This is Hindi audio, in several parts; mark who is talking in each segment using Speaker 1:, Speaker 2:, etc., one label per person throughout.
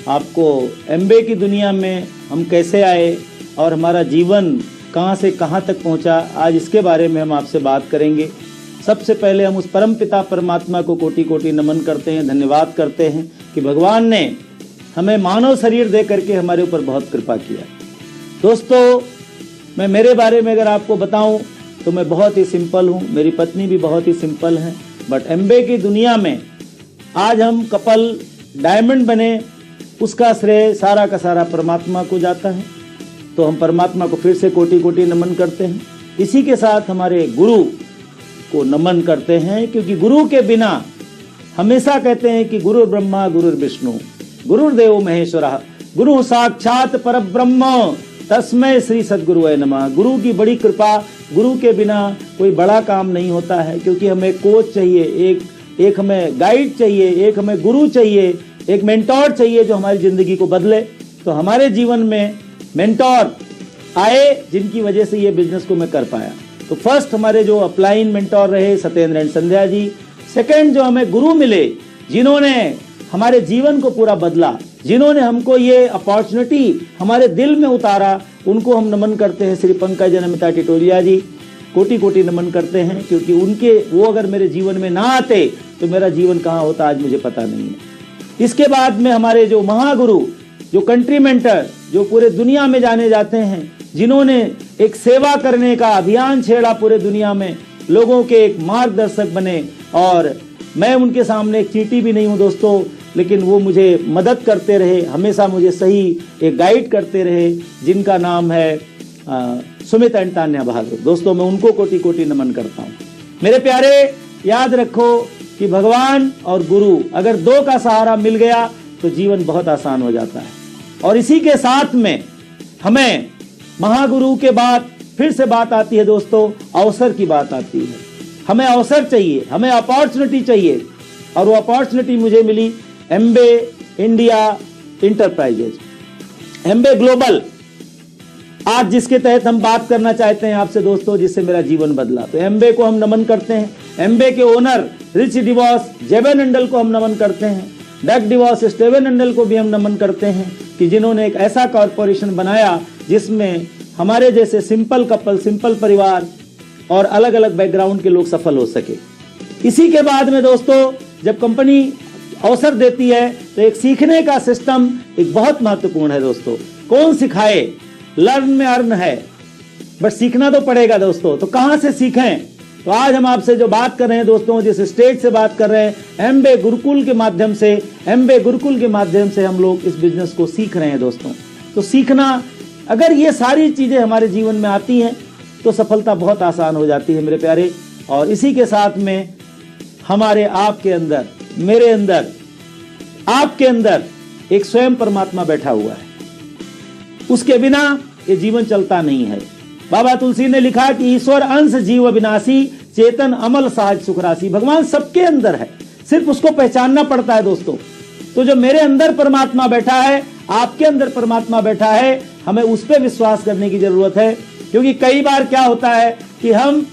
Speaker 1: आपको एमबीए की दुनिया में हम कैसे आए और हमारा जीवन कहां से कहां तक पहुंचा, आज इसके बारे में हम आपसे बात करेंगे। सबसे पहले हम उस परम पिता परमात्मा को कोटि कोटि नमन करते हैं, धन्यवाद करते हैं कि भगवान ने हमें मानव शरीर दे करके हमारे ऊपर बहुत कृपा किया। दोस्तों, मैं मेरे बारे में अगर आपको बताऊं तो मैं बहुत ही सिंपल हूं, मेरी पत्नी भी बहुत ही सिंपल है, बट एमबीए की दुनिया में आज हम कपल डायमंड बने, उसका श्रेय सारा का सारा परमात्मा को जाता है। तो हम परमात्मा को फिर से कोटि कोटि नमन करते हैं। इसी के साथ हमारे गुरु को नमन करते हैं, क्योंकि गुरु के बिना, हमेशा कहते हैं कि गुरु ब्रह्मा गुरु विष्णु गुरुर्देव महेश्वरः गुरु साक्षात परब्रह्म तस्मै श्री सद्गुरुवे नमः। गुरु की बड़ी कृपा, गुरु के बिना कोई बड़ा काम नहीं होता है, क्योंकि हमें कोच चाहिए, एक हमें गाइड चाहिए, एक हमें गुरु चाहिए, एक मेंटोर चाहिए जो हमारी जिंदगी को बदले। तो हमारे जीवन में मेंटोर आए जिनकी वजह से ये बिजनेस को मैं कर पाया। तो फर्स्ट हमारे जो अपलाइन मेंटोर रहे सत्येंद्र एंड संध्या जी। सेकंड जो हमें गुरु मिले जिन्होंने हमारे जीवन को पूरा बदला, जिन्होंने हमको ये अपॉर्चुनिटी हमारे दिल में उतारा, उनको हम नमन करते हैं। श्री पंकज नमिता टिटोलिया जी, कोटि कोटि नमन करते हैं, क्योंकि वो अगर मेरे जीवन में ना आते तो मेरा जीवन कहाँ होता आज मुझे पता नहीं है। इसके बाद में हमारे जो महागुरु, जो कंट्री मेंटर, जो पूरे दुनिया में जाने जाते हैं, जिन्होंने एक सेवा करने का अभियान छेड़ा पूरे दुनिया में, लोगों के एक मार्गदर्शक बने। और मैं उनके सामने एक चींटी भी नहीं हूं दोस्तों, लेकिन वो मुझे मदद करते रहे, हमेशा मुझे सही एक गाइड करते रहे, जिनका नाम है सुमित एंड तान्या बहादुर। दोस्तों, मैं उनको कोटि कोटि नमन करता हूं। मेरे प्यारे, याद रखो कि भगवान और गुरु अगर दो का सहारा मिल गया तो जीवन बहुत आसान हो जाता है। और इसी के साथ में हमें महागुरु के बाद फिर से बात आती है दोस्तों, अवसर की बात आती है। हमें अवसर चाहिए, हमें अपॉर्चुनिटी चाहिए, और वो अपॉर्चुनिटी मुझे मिली Amway India Enterprises, Amway Global, आज जिसके तहत हम बात करना चाहते हैं आपसे दोस्तों, जिससे मेरा जीवन बदला। तो एमबीए को हम नमन करते हैं। एमबीए के ओनर रिच डिवॉस जेबन अंडल को हम नमन करते हैं। डक डिवॉस स्टेवन अंडल को भी हम नमन करते हैं कि जिन्होंने एक ऐसा कॉरपोरेशन बनाया जिसमें हमारे जैसे सिंपल कपल, सिंपल परिवार और अलग अलग बैकग्राउंड के लोग सफल हो सके। इसी के बाद में दोस्तों, जब कंपनी अवसर देती है तो एक सीखने का सिस्टम एक बहुत महत्वपूर्ण है दोस्तों। कौन सिखाए? लर्न में अर्न है, बट सीखना तो पड़ेगा दोस्तों। तो कहां से सीखें? तो आज हम आपसे जो बात कर रहे हैं दोस्तों, जिस स्टेज से बात कर रहे हैं, एमबीए गुरुकुल के माध्यम से, एमबीए गुरुकुल के माध्यम से हम लोग इस बिजनेस को सीख रहे हैं दोस्तों। तो सीखना, अगर ये सारी चीजें हमारे जीवन में आती हैं तो सफलता बहुत आसान हो जाती है मेरे प्यारे। और इसी के साथ में हमारे, आपके अंदर, मेरे अंदर, आपके अंदर एक स्वयं परमात्मा बैठा हुआ है, उसके बिना ये जीवन चलता नहीं है। बाबा तुलसी ने लिखा कि ईश्वर अंश जीव विनाशी, चेतन अमल सहज सुखराशि। भगवान सबके अंदर है, सिर्फ उसको पहचानना पड़ता है दोस्तों। तो जो मेरे अंदर परमात्मा बैठा है, आपके अंदर परमात्मा बैठा है, हमें उस पर विश्वास करने की जरूरत है। क्योंकि कई बार क्या होता है कि हम,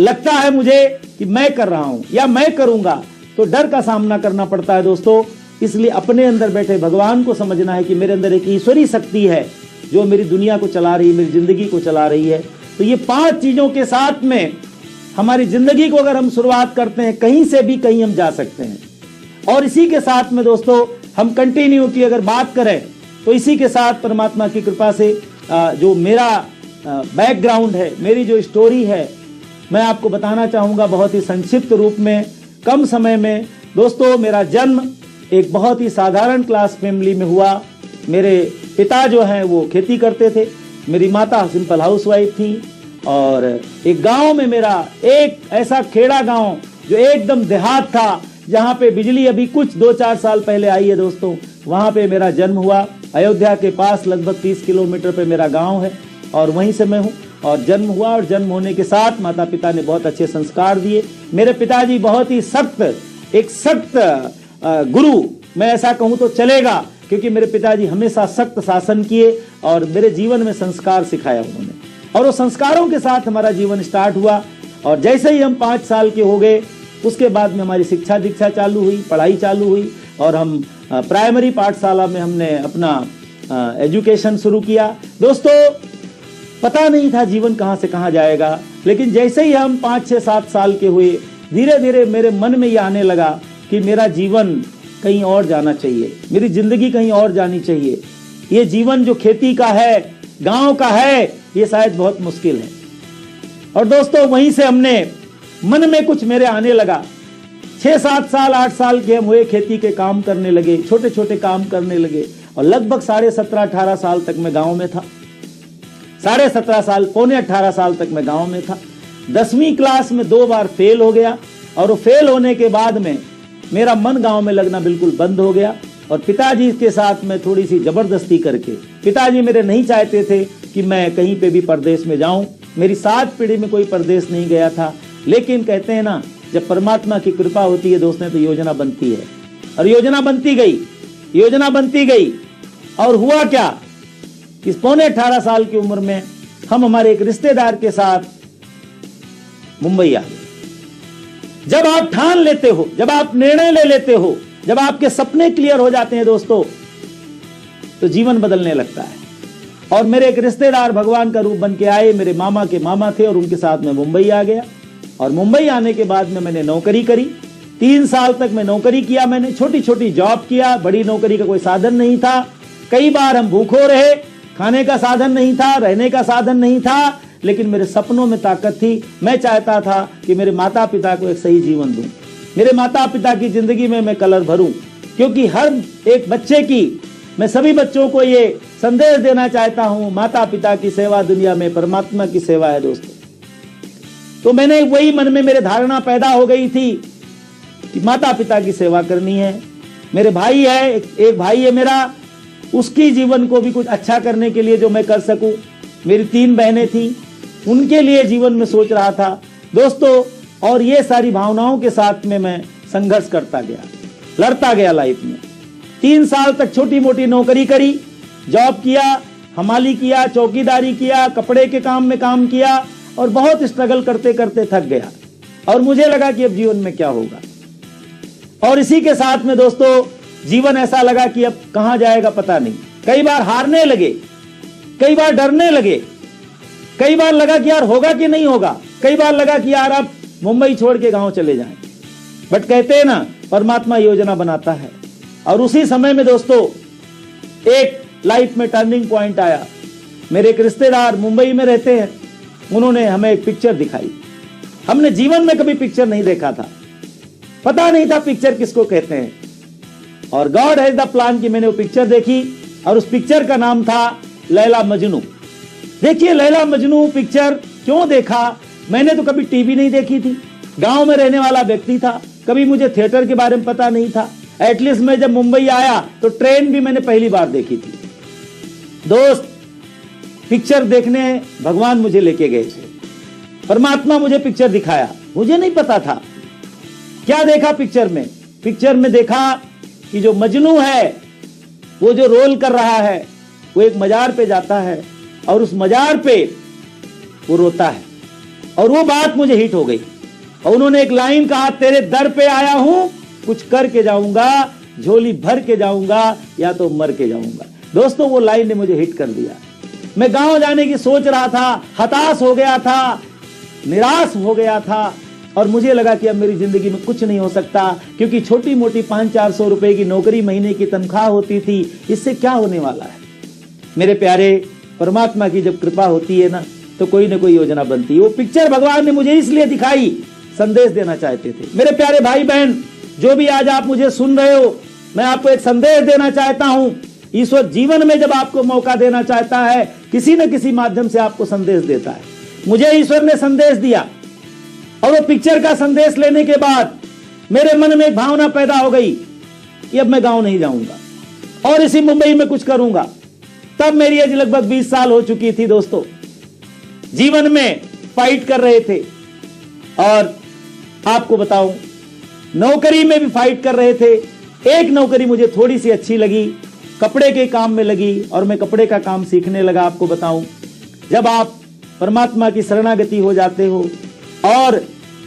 Speaker 1: लगता है मुझे कि मैं कर रहा हूं या मैं करूंगा, तो डर का सामना करना पड़ता है दोस्तों। इसलिए अपने अंदर बैठे भगवान को समझना है कि मेरे अंदर एक ईश्वरी शक्ति है जो मेरी दुनिया को चला रही है, मेरी जिंदगी को चला रही है। तो ये 5 चीजों के साथ में हमारी जिंदगी को अगर हम शुरुआत करते हैं, कहीं से भी कहीं हम जा सकते हैं। और इसी के साथ में दोस्तों, हम कंटिन्यू की अगर बात करें तो इसी के साथ परमात्मा की कृपा से जो मेरा बैकग्राउंड है, मेरी जो स्टोरी है, मैं आपको बताना चाहूंगा बहुत ही संक्षिप्त रूप में, कम समय में। दोस्तों, मेरा जन्म एक बहुत ही साधारण क्लास फैमिली में हुआ। मेरे पिता जो हैं वो खेती करते थे, मेरी माता सिंपल हाउसवाइफ थी, और एक गांव में, मेरा एक ऐसा खेड़ा गांव जो एकदम देहात था, जहां पे बिजली अभी कुछ 2-4 साल पहले आई है दोस्तों, वहां पे मेरा जन्म हुआ। अयोध्या के पास लगभग 30 किलोमीटर पे मेरा गांव है, और वहीं से मैं हूं। और जन्म हुआ, और जन्म होने के साथ माता पिता ने बहुत अच्छे संस्कार दिए। मेरे पिताजी बहुत ही सख्त, एक सख्त गुरु, मैं ऐसा कहूं तो चलेगा, क्योंकि मेरे पिताजी हमेशा सख्त शासन किए और मेरे जीवन में संस्कार सिखाया उन्होंने, और वो संस्कारों के साथ हमारा जीवन स्टार्ट हुआ। और जैसे ही हम 5 साल के हो गए, उसके बाद में हमारी शिक्षा दीक्षा चालू हुई, पढ़ाई चालू हुई, और हम प्राइमरी पाठशाला में हमने अपना एजुकेशन शुरू किया। दोस्तों, पता नहीं था जीवन कहाँ से कहाँ जाएगा, लेकिन जैसे ही हम 5, 6, 7 साल के हुए, धीरे धीरे मेरे मन में ये आने लगा कि मेरा जीवन कहीं और जाना चाहिए, मेरी जिंदगी कहीं और जानी चाहिए। ये जीवन जो खेती का है, गांव का है, ये शायद बहुत मुश्किल है। और दोस्तों, वहीं से हमने मन में कुछ मेरे आने लगा। 6, 7 साल, 8 साल के हम हुए, खेती के काम करने लगे, छोटे छोटे काम करने लगे, और लगभग 17.5, 18 साल तक मैं गांव में था। 17.5 साल, पौने 18 साल तक मैं गांव में था। 10वीं क्लास में 2 बार फेल हो गया, और वो फेल होने के बाद में मेरा मन गांव में लगना बिल्कुल बंद हो गया। और पिताजी के साथ में थोड़ी सी जबरदस्ती करके, पिताजी मेरे नहीं चाहते थे कि मैं कहीं पे भी परदेश में जाऊं। मेरी 7 पीढ़ी में कोई परदेश नहीं गया था, लेकिन कहते हैं ना, जब परमात्मा की कृपा होती है दोस्तों, तो योजना बनती है। और योजना बनती गई, योजना बनती गई, और हुआ क्या कि पौने 18 साल की उम्र में हम हमारे एक रिश्तेदार के साथ मुंबई आ गए। जब आप ठान लेते हो, जब आप निर्णय ले लेते हो, जब आपके सपने क्लियर हो जाते हैं दोस्तों, तो जीवन बदलने लगता है। और मेरे एक रिश्तेदार भगवान का रूप बन के आए, मेरे मामा के मामा थे, और उनके साथ में मुंबई आ गया। और मुंबई आने के बाद में मैंने नौकरी करी। 3 साल तक मैं नौकरी किया, मैंने छोटी छोटी जॉब किया, बड़ी नौकरी का कोई साधन नहीं था। कई बार हम भूखों रहे, खाने का साधन नहीं था, रहने का साधन नहीं था, लेकिन मेरे सपनों में ताकत थी। मैं चाहता था कि मेरे माता पिता को एक सही जीवन दूं, मेरे माता पिता की जिंदगी में मैं कलर भरूं, क्योंकि हर एक बच्चे की, मैं सभी बच्चों को ये संदेश देना चाहता हूं, माता पिता की सेवा दुनिया में परमात्मा की सेवा है दोस्तों। तो मैंने वही मन में मेरे धारणा पैदा हो गई थी कि माता पिता की सेवा करनी है। मेरे भाई है, एक भाई है मेरा, उसकी जीवन को भी कुछ अच्छा करने के लिए जो मैं कर सकूं। मेरी 3 बहनें थी, उनके लिए जीवन में सोच रहा था दोस्तों। और ये सारी भावनाओं के साथ में मैं संघर्ष करता गया, लड़ता गया लाइफ में। 3 साल तक छोटी मोटी नौकरी करी, जॉब किया, हमाली किया, चौकीदारी किया, कपड़े के काम में काम किया, और बहुत स्ट्रगल करते करते थक गया। और मुझे लगा कि अब जीवन में क्या होगा। और इसी के साथ में दोस्तों, जीवन ऐसा लगा कि अब कहां जाएगा पता नहीं। कई बार हारने लगे, कई बार डरने लगे, कई बार लगा कि यार होगा कि नहीं होगा, कई बार लगा कि यार अब मुंबई छोड़ के गांव चले जाएं। बट कहते हैं ना, परमात्मा योजना बनाता है। और उसी समय में दोस्तों, एक लाइफ में टर्निंग पॉइंट आया। मेरे एक रिश्तेदार मुंबई में रहते हैं, उन्होंने हमें एक पिक्चर दिखाई। हमने जीवन में कभी पिक्चर नहीं देखा था, पता नहीं था पिक्चर किसको कहते हैं। और गॉड हैज द प्लान कि मैंने वो पिक्चर देखी, और उस पिक्चर का नाम था लैला मजनू। देखिए, लैला मजनू पिक्चर क्यों देखा? मैंने तो कभी टीवी नहीं देखी थी, गांव में रहने वाला व्यक्ति था, कभी मुझे थिएटर के बारे में पता नहीं था। एटलीस्ट मैं जब मुंबई आया तो ट्रेन भी मैंने पहली बार देखी थी। दोस्त, पिक्चर देखने भगवान मुझे लेके गए थे, परमात्मा मुझे पिक्चर दिखाया। मुझे नहीं पता था क्या देखा पिक्चर में। पिक्चर में देखा कि जो मजनू है, वो जो रोल कर रहा है, वो एक मजार पे जाता है, और उस मजार पे वो रोता है। और वो बात मुझे हिट हो गई। और उन्होंने एक लाइन कहा, तेरे दर पे आया हूं, कुछ करके जाऊंगा, झोली भर के जाऊंगा, या तो मर के जाऊंगा। दोस्तों, वो लाइन ने मुझे हिट कर दिया। मैं गांव जाने की सोच रहा था, हताश हो गया था, निराश हो गया था, और मुझे लगा कि अब मेरी जिंदगी में कुछ नहीं हो सकता, क्योंकि छोटी मोटी 500-400 रुपए की नौकरी, महीने की तनख्वाह होती थी, इससे क्या होने वाला है। मेरे प्यारे, परमात्मा की जब कृपा होती है ना, तो कोई ना कोई योजना बनती है। वो पिक्चर भगवान ने मुझे इसलिए दिखाई, संदेश देना चाहते थे। मेरे प्यारे भाई बहन, जो भी आज आप मुझे सुन रहे हो, मैं आपको एक संदेश देना चाहता हूं। ईश्वर जीवन में जब आपको मौका देना चाहता है, किसी न किसी माध्यम से आपको संदेश देता है। मुझे ईश्वर ने संदेश दिया, और वो पिक्चर का संदेश लेने के बाद मेरे मन में एक भावना पैदा हो गई कि अब मैं गांव नहीं जाऊंगा और इसी मुंबई में कुछ करूंगा। तब मेरी एज लगभग 20 साल हो चुकी थी दोस्तों। जीवन में फाइट कर रहे थे, और आपको बताऊं, नौकरी में भी फाइट कर रहे थे। एक नौकरी मुझे थोड़ी सी अच्छी लगी, कपड़े के काम में लगी, और मैं कपड़े का काम सीखने लगा। आपको बताऊं, जब आप परमात्मा की शरणागति हो जाते हो और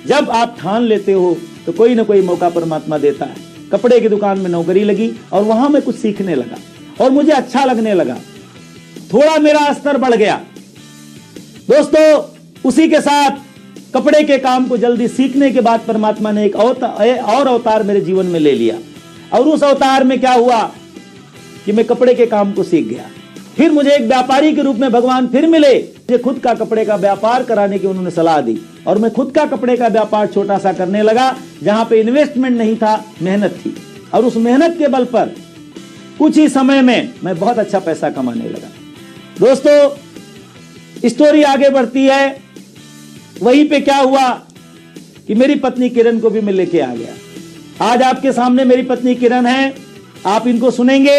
Speaker 1: जब आप ठान लेते हो, तो कोई ना कोई मौका परमात्मा देता है। कपड़े की दुकान में नौकरी लगी और वहां मैं कुछ सीखने लगा और मुझे अच्छा लगने लगा, थोड़ा मेरा स्तर बढ़ गया। दोस्तों, उसी के साथ कपड़े के काम को जल्दी सीखने के बाद परमात्मा ने एक और अवतार मेरे जीवन में ले लिया और उस अवतार में क्या हुआ कि मैं कपड़े के काम को सीख गया। फिर मुझे एक व्यापारी के रूप में भगवान फिर मिले, मुझे खुद का कपड़े का व्यापार कराने की उन्होंने सलाह दी और मैं खुद का कपड़े का व्यापार छोटा सा करने लगा, जहां पे इन्वेस्टमेंट नहीं था, मेहनत थी। और उस मेहनत के बल पर कुछ ही समय में मैं बहुत अच्छा पैसा कमाने लगा। दोस्तों, स्टोरी आगे बढ़ती है। वहीं पे क्या हुआ कि मेरी पत्नी किरण को भी मैं लेके आ गया। आज आपके सामने मेरी पत्नी किरण है, आप इनको सुनेंगे।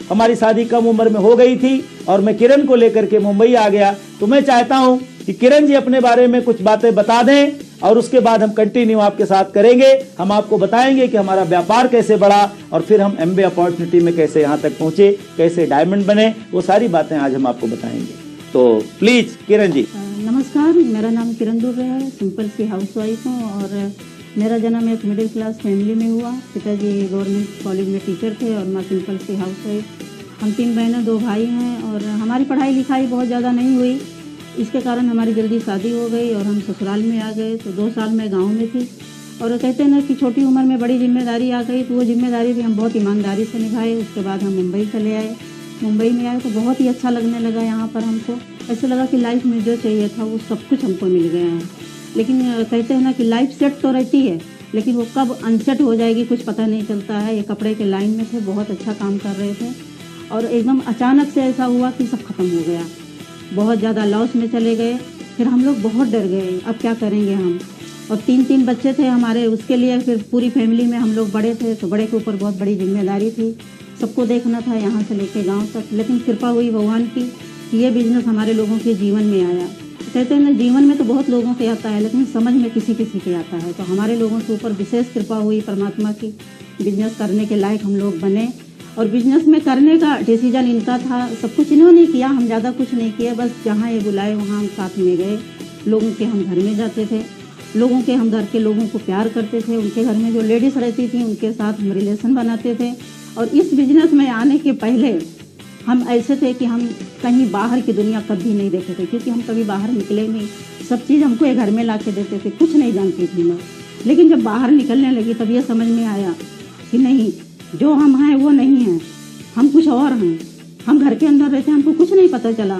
Speaker 1: हमारी शादी कम उम्र में हो गई थी और मैं किरण को लेकर के मुंबई आ गया। तो मैं चाहता हूं कि किरण जी अपने बारे में कुछ बातें बता दें और उसके बाद हम कंटिन्यू आपके साथ करेंगे। हम आपको बताएंगे कि हमारा व्यापार कैसे बढ़ा और फिर हम एमबे अपॉर्चुनिटी में कैसे यहां तक पहुंचे, कैसे डायमंड बने, वो सारी बातें आज हम आपको बताएंगे। तो प्लीज किरण जी।
Speaker 2: नमस्कार, मेरा नाम किरण दुबे है, सिंपल सी हाउसवाइफ हूँ और मेरा जन्म एक मिडिल क्लास फैमिली में हुआ। पिताजी गवर्नमेंट कॉलेज में टीचर थे और माँ सिंपल सी हाउसवाइफ। हम 3 बहनें 2 भाई हैं और हमारी पढ़ाई लिखाई बहुत ज़्यादा नहीं हुई, इसके कारण हमारी जल्दी शादी हो गई और हम ससुराल में आ गए। तो 2 साल मैं गांव में थी और कहते हैं ना कि छोटी उम्र में बड़ी जिम्मेदारी आ गई, तो वो जिम्मेदारी भी हम बहुत ईमानदारी से निभाए। उसके बाद हम मुंबई चले आए। मुंबई में आए तो बहुत ही अच्छा लगने लगा यहाँ पर हमको। ऐसे लगा कि लाइफ में जो चाहिए था वो सब कुछ हमको मिल गया है। लेकिन कहते हैं ना कि लाइफ सेट तो रहती है, लेकिन वो कब अनसेट हो जाएगी कुछ पता नहीं चलता है। ये कपड़े के लाइन में थे, बहुत अच्छा काम कर रहे थे और एकदम अचानक से ऐसा हुआ कि सब खत्म हो गया। बहुत ज़्यादा लॉस में चले गए। फिर हम लोग बहुत डर गए, अब क्या करेंगे हम। और 3 बच्चे थे हमारे, उसके लिए फिर पूरी फैमिली में हम लोग बड़े थे, तो बड़े के ऊपर बहुत बड़ी जिम्मेदारी थी। सबको देखना था यहाँ से लेके गाँव तक। लेकिन कृपा हुई भगवान की कि ये बिजनेस हमारे लोगों के जीवन में आया। कहते हैं ना, जीवन में तो बहुत लोगों के आता है लेकिन समझ में किसी किसी के आता है। तो हमारे लोगों के ऊपर विशेष कृपा हुई परमात्मा की, बिजनेस करने के लायक हम लोग बने। और बिजनेस में करने का डिसीजन इनका था, सब कुछ इन्होंने किया, हम ज़्यादा कुछ नहीं किया। बस जहाँ ये बुलाए वहाँ हम साथ में गए। लोगों के हम घर में जाते थे, लोगों के हम घर के लोगों को प्यार करते थे। उनके घर में जो लेडीज़ रहती थी उनके साथ हम रिलेशन बनाते थे। और इस बिजनेस में आने के पहले हम ऐसे थे कि हम कहीं बाहर की दुनिया कभी नहीं देखे थे, क्योंकि हम कभी बाहर निकले नहीं। सब चीज़ हमको ये घर में ला के देते थे, कुछ नहीं जानती थी मैं। लेकिन जब बाहर निकलने लगी तब ये समझ में आया कि नहीं, जो हम हैं वो नहीं हैं, हम कुछ और हैं। हम घर के अंदर रहते, हमको कुछ नहीं पता चला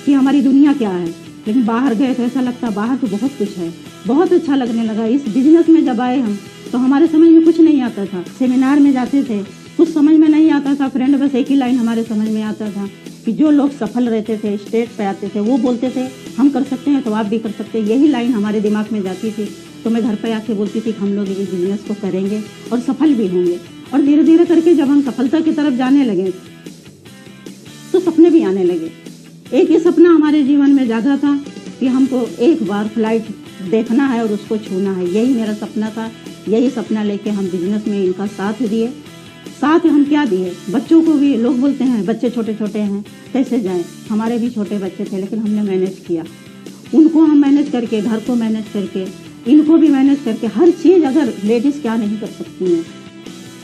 Speaker 2: कि हमारी दुनिया क्या है। लेकिन बाहर गए तो ऐसा लगता बाहर तो बहुत कुछ है, बहुत अच्छा लगने लगा। इस बिजनेस में जब आए हम तो हमारे समझ में कुछ नहीं आता था। सेमिनार में जाते थे, कुछ समझ में नहीं आता था फ्रेंड, बस एक ही लाइन हमारे समझ में आता था कि जो लोग सफल रहते थे, स्टेज पे आते थे, वो बोलते थे हम कर सकते हैं तो आप भी कर सकते हैं। यही लाइन हमारे दिमाग में जाती थी। तो मैं घर पे आके बोलती थी कि हम लोग इस बिजनेस को करेंगे और सफल भी होंगे। और धीरे धीरे करके जब हम सफलता की तरफ जाने लगे तो सपने भी आने लगे। एक ही सपना हमारे जीवन में जागा था कि हमको एक बार फ्लाइट देखना है और उसको छूना है। यही मेरा सपना था। यही सपना लेके हम बिजनेस में इनका साथ दिए। साथ हम क्या दिए, बच्चों को भी। लोग बोलते हैं बच्चे छोटे छोटे हैं कैसे जाएं, हमारे भी छोटे बच्चे थे लेकिन हमने मैनेज किया। उनको हम मैनेज करके, घर को मैनेज करके, इनको भी मैनेज करके, हर चीज़। अगर लेडीज़ क्या नहीं कर सकती हैं,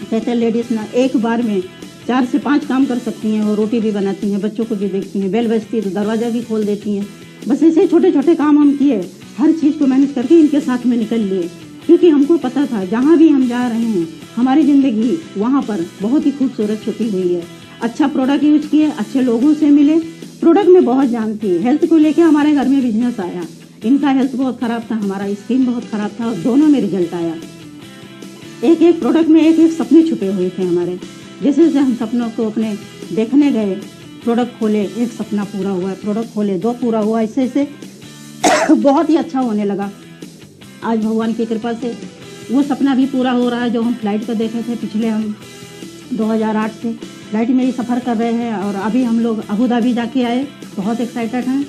Speaker 2: कहते हैं लेडीज़ ना एक बार में 4 से 5 काम कर सकती हैं। वो रोटी भी बनाती हैं, बच्चों को भी देखती हैं, बेल बजती है तो दरवाज़ा भी खोल देती हैं। बस ऐसे छोटे छोटे काम हम किए, हर चीज़ को मैनेज करके इनके साथ में निकल लिए। क्योंकि हमको पता था जहाँ भी हम जा रहे हैं हमारी ज़िंदगी वहाँ पर बहुत ही खूबसूरत छुपी हुई है। अच्छा प्रोडक्ट यूज किए, अच्छे लोगों से मिले। प्रोडक्ट में बहुत जान थी। हेल्थ को लेके हमारे घर में बिजनेस आया। इनका हेल्थ बहुत ख़राब था, हमारा स्किन बहुत ख़राब था और दोनों में रिजल्ट आया। एक एक प्रोडक्ट में एक एक सपने छुपे हुए थे हमारे। जैसे जैसे हम सपनों को अपने देखने गए, प्रोडक्ट खोले, एक सपना पूरा हुआ, प्रोडक्ट खोले 2 पूरा हुआ, ऐसे ऐसे बहुत ही अच्छा होने लगा। आज भगवान की कृपा से वो सपना भी पूरा हो रहा है जो हम फ्लाइट का देखे थे। पिछले हम 2008 से फ्लाइट में ही सफ़र कर रहे हैं और अभी हम लोग अबू धाबी जाके आए, बहुत एक्साइटेड हैं।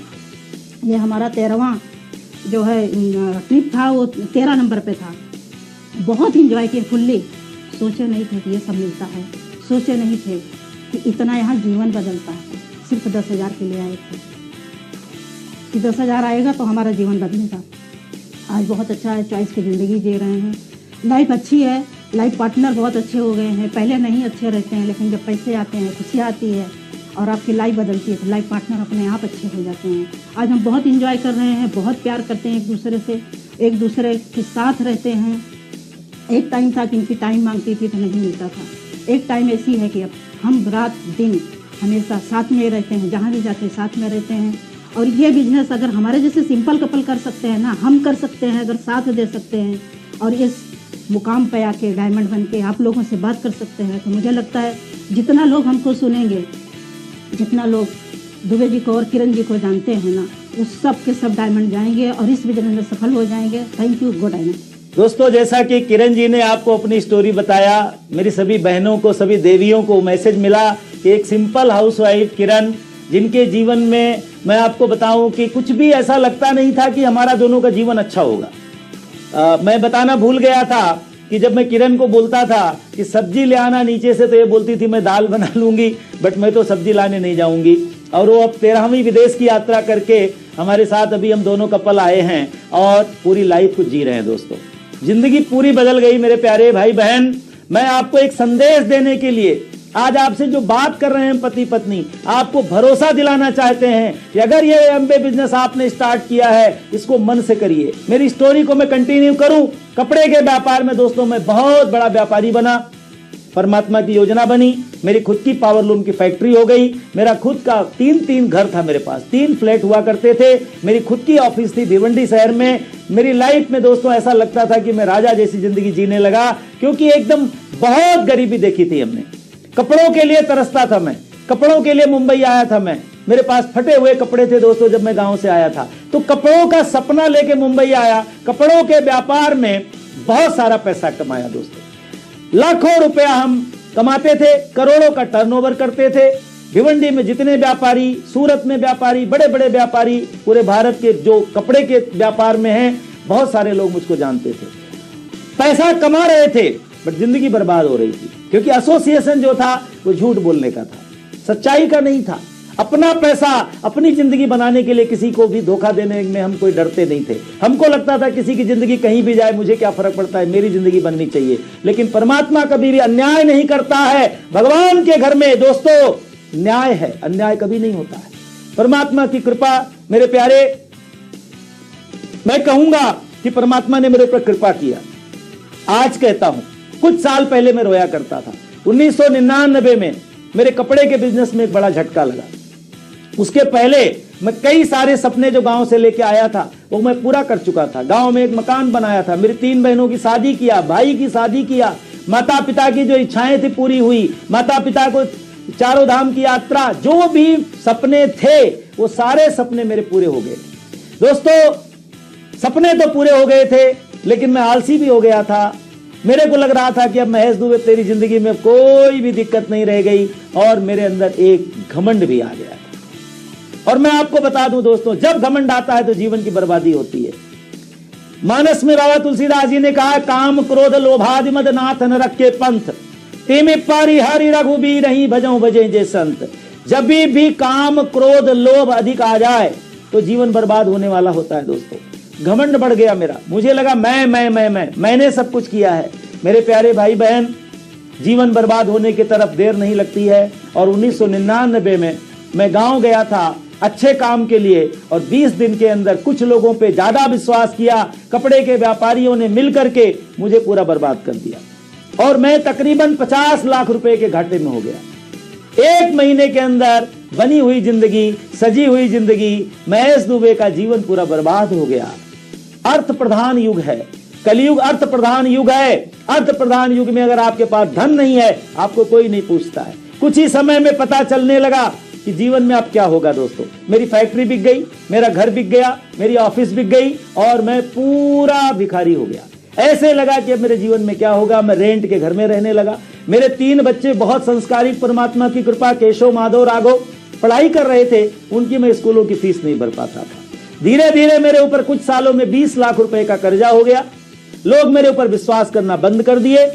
Speaker 2: ये हमारा 13वां जो है ट्रिप था, वो 13 नंबर पे था। बहुत इंजॉय किए फुल्ली। सोचे नहीं थे कि ये सब मिलता है, सोचे नहीं थे कि इतना यहाँ जीवन बदलता है। सिर्फ 10,000 के लिए आए थे कि 10,000 आएगा तो हमारा जीवन बदलेगा। आज बहुत अच्छा है, चॉइस की ज़िंदगी जी रहे हैं, लाइफ अच्छी है। लाइफ पार्टनर बहुत अच्छे हो गए हैं। पहले नहीं अच्छे रहते हैं, लेकिन जब पैसे आते हैं, खुशी आती है और आपकी लाइफ बदलती है तो लाइफ पार्टनर अपने आप अच्छे हो जाते हैं। आज हम बहुत इंजॉय कर रहे हैं, बहुत प्यार करते हैं एक दूसरे से, एक दूसरे के साथ रहते हैं। एक टाइम था कि इनकी टाइम मांगती थी तो नहीं मिलता था। एक टाइम ऐसी है कि अब हम रात दिन हमेशा साथ में रहते हैं, जहाँ भी जाते हैं साथ में रहते हैं। और ये बिजनेस अगर हमारे जैसे सिंपल कपल कर सकते हैं ना, हम कर सकते हैं अगर साथ दे सकते हैं और इस मुकाम पे आके डायमंड बन के आप लोगों से बात कर सकते हैं, तो मुझे लगता है जितना लोग हमको सुनेंगे, जितना लोग दुबे जी को और किरण जी को जानते हैं ना, उस सब के सब डायमंड जाएंगे और इस बिजनेस में सफल हो जाएंगे। Thank you, go diamond.
Speaker 1: दोस्तों, जैसा कि किरण जी ने आपको अपनी स्टोरी बताया, मेरी सभी बहनों को, सभी देवियों को मैसेज मिला कि एक सिंपल हाउसवाइफ किरण, जिनके जीवन में मैं आपको बताऊं कि कुछ भी ऐसा लगता नहीं था कि हमारा दोनों का जीवन अच्छा होगा। मैं बताना भूल गया था कि जब मैं किरण को बोलता था कि सब्जी ले आना नीचे से, तो ये बोलती थी मैं दाल बना लूंगी, बट मैं तो सब्जी लाने नहीं जाऊंगी। और वो अब 13वीं विदेश की यात्रा करके हमारे साथ अभी हम दोनों कपल आए हैं और पूरी लाइफ को जी रहे हैं। दोस्तों, जिंदगी पूरी बदल गई मेरे प्यारे भाई बहन। मैं आपको एक संदेश देने के लिए आज आपसे जो बात कर रहे हैं पति पत्नी, आपको भरोसा दिलाना चाहते हैं कि अगर ये एमबे बिजनेस आपने स्टार्ट किया है, इसको मन से करिए। मेरी स्टोरी को मैं कंटिन्यू करूं। कपड़े के व्यापार में दोस्तों मैं बहुत बड़ा व्यापारी बना, परमात्मा की योजना बनी, मेरी खुद की पावरलूम की फैक्ट्री हो गई, मेरा खुद का तीन घर था, मेरे पास 3 फ्लैट हुआ करते थे, मेरी खुद की ऑफिस थी भिवंडी शहर में। मेरी लाइफ में दोस्तों ऐसा लगता था कि मैं राजा जैसी जिंदगी जीने लगा, क्योंकि एकदम बहुत गरीबी देखी थी हमने। कपड़ों के लिए तरसता था मैं, कपड़ों के लिए मुंबई आया था मैं, मेरे पास फटे हुए कपड़े थे दोस्तों जब मैं गांव से आया था, तो कपड़ों का सपना लेके मुंबई आया। कपड़ों के व्यापार में बहुत सारा पैसा कमाया दोस्तों, लाखों रुपया हम कमाते थे, करोड़ों का टर्नओवर करते थे। भिवंडी में जितने व्यापारी, सूरत में व्यापारी, बड़े बड़े व्यापारी, पूरे भारत के जो कपड़े के व्यापार में हैं, बहुत सारे लोग मुझको जानते थे। पैसा कमा रहे थे बट जिंदगी बर्बाद हो रही थी, क्योंकि एसोसिएशन जो था वो झूठ बोलने का था, सच्चाई का नहीं था। अपना पैसा, अपनी जिंदगी बनाने के लिए किसी को भी धोखा देने में हम कोई डरते नहीं थे। हमको लगता था किसी की जिंदगी कहीं भी जाए, मुझे क्या फर्क पड़ता है, मेरी जिंदगी बननी चाहिए। लेकिन परमात्मा कभी भी अन्याय नहीं करता है। भगवान के घर में दोस्तों न्याय है, अन्याय कभी नहीं होता है। परमात्मा की कृपा मेरे प्यारे, मैं कहूंगा कि परमात्मा ने मेरे ऊपर कृपा किया। आज कहता हूं, कुछ साल पहले मैं रोया करता था। 1999 में मेरे कपड़े के बिजनेस में एक बड़ा झटका लगा। उसके पहले मैं कई सारे सपने जो गांव से लेके आया था वो मैं पूरा कर चुका था। गांव में एक मकान बनाया था, मेरी 3 बहनों की शादी किया, भाई की शादी किया, माता पिता की जो इच्छाएं थी पूरी हुई, माता पिता को चारों धाम की यात्रा, जो भी सपने थे वो सारे सपने मेरे पूरे हो गए। दोस्तों, सपने तो पूरे हो गए थे, लेकिन मैं आलसी भी हो गया था। मेरे को लग रहा था कि अब महेश दुबे तेरी जिंदगी में कोई भी दिक्कत नहीं रह गई, और मेरे अंदर एक घमंड भी आ गया था। और मैं आपको बता दूं दोस्तों, जब घमंड आता है तो जीवन की बर्बादी होती है। मानस में बाबा तुलसीदास जी ने कहा, काम क्रोध लोभादि मद नाथ न रखे पंथ, तेमे पारी हरि रघुबीर नहीं भजो भजे जे संत। जब भी काम क्रोध लोभ अधिक आ जाए तो जीवन बर्बाद होने वाला होता है दोस्तों। घमंड बढ़ गया मेरा, मुझे लगा मैंने सब कुछ किया है। मेरे प्यारे भाई बहन, जीवन बर्बाद होने की तरफ देर नहीं लगती है। और 1999 में मैं गांव गया था अच्छे काम के लिए, और 20 दिन के अंदर कुछ लोगों पे ज्यादा विश्वास किया, कपड़े के व्यापारियों ने मिल करके मुझे पूरा बर्बाद कर दिया, और मैं तकरीबन 50 लाख रुपए के घाटे में हो गया। 1 महीने के अंदर बनी हुई जिंदगी, सजी हुई जिंदगी, महेश दुबे का जीवन पूरा बर्बाद हो गया। अर्थ प्रधान युग है, कलयुग अर्थ प्रधान युग है। अर्थ प्रधान युग में अगर आपके पास धन नहीं है, आपको कोई नहीं पूछता है। कुछ ही समय में पता चलने लगा कि जीवन में अब क्या होगा दोस्तों। मेरी फैक्ट्री बिक गई, मेरा घर बिक गया, मेरी ऑफिस बिक गई, और मैं पूरा भिखारी हो गया। ऐसे लगा कि अब मेरे जीवन में क्या होगा। मैं रेंट के घर में रहने लगा। मेरे 3 बच्चे बहुत संस्कारिक, परमात्मा की कृपा, केशव, माधव, राघव, पढ़ाई कर रहे थे, उनकी मैं स्कूलों की फीस नहीं भर पाता था। धीरे धीरे मेरे ऊपर कुछ सालों में 20 लाख रुपए का कर्जा हो गया। लोग मेरे ऊपर विश्वास करना बंद कर दिए।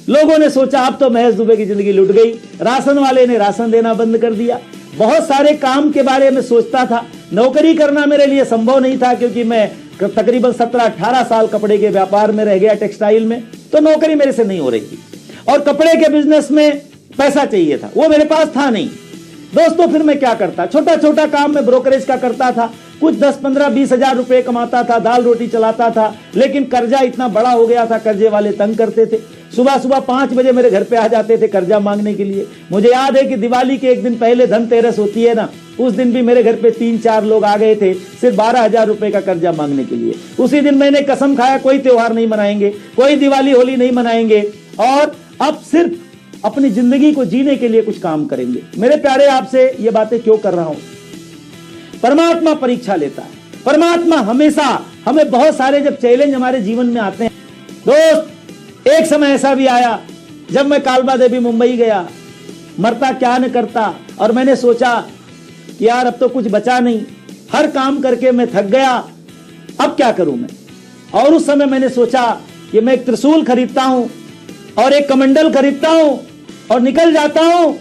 Speaker 1: लोगों ने सोचा अब तो महेश दुबे की जिंदगी लुट गई। राशन वाले ने राशन देना बंद कर दिया। बहुत सारे काम के बारे में सोचता था। नौकरी करना मेरे लिए संभव नहीं था, क्योंकि मैं तकरीबन 17-18 साल कपड़े के व्यापार में रह गया, टेक्सटाइल में। तो नौकरी मेरे से नहीं हो रही थी, और कपड़े के बिजनेस में पैसा चाहिए था, वो मेरे पास था नहीं दोस्तों। फिर मैं क्या करता, छोटा छोटा काम मैं ब्रोकरेज का करता था, कुछ 10, 15, 20 हजार रुपए कमाता था, दाल रोटी चलाता था। लेकिन कर्जा इतना बड़ा हो गया था, कर्जे वाले तंग करते थे। सुबह सुबह 5 बजे मेरे घर पे आ जाते थे कर्जा मांगने के लिए। मुझे याद है कि दिवाली के एक दिन पहले धनतेरस होती है ना, उस दिन भी मेरे घर पे 3-4 लोग आ गए थे सिर्फ 12,000 रुपए का कर्जा मांगने के लिए। उसी दिन मैंने कसम खाया, कोई त्योहार नहीं मनाएंगे, कोई दिवाली होली नहीं मनाएंगे, और अब सिर्फ अपनी जिंदगी को जीने के लिए कुछ काम करेंगे। मेरे प्यारे, आपसे ये बातें क्यों कर रहा हूं? परमात्मा परीक्षा लेता है। परमात्मा हमेशा हमें बहुत सारे जब चैलेंज हमारे जीवन में आते हैं दोस्त, एक समय ऐसा भी आया जब मैं कालबा देवी मुंबई गया, मरता क्या न करता, और मैंने सोचा कि यार अब तो कुछ बचा नहीं, हर काम करके मैं थक गया, अब क्या करूं मैं। और उस समय मैंने सोचा कि मैं एक त्रिशूल खरीदता हूं और एक कमंडल खरीदता हूं और निकल जाता हूं,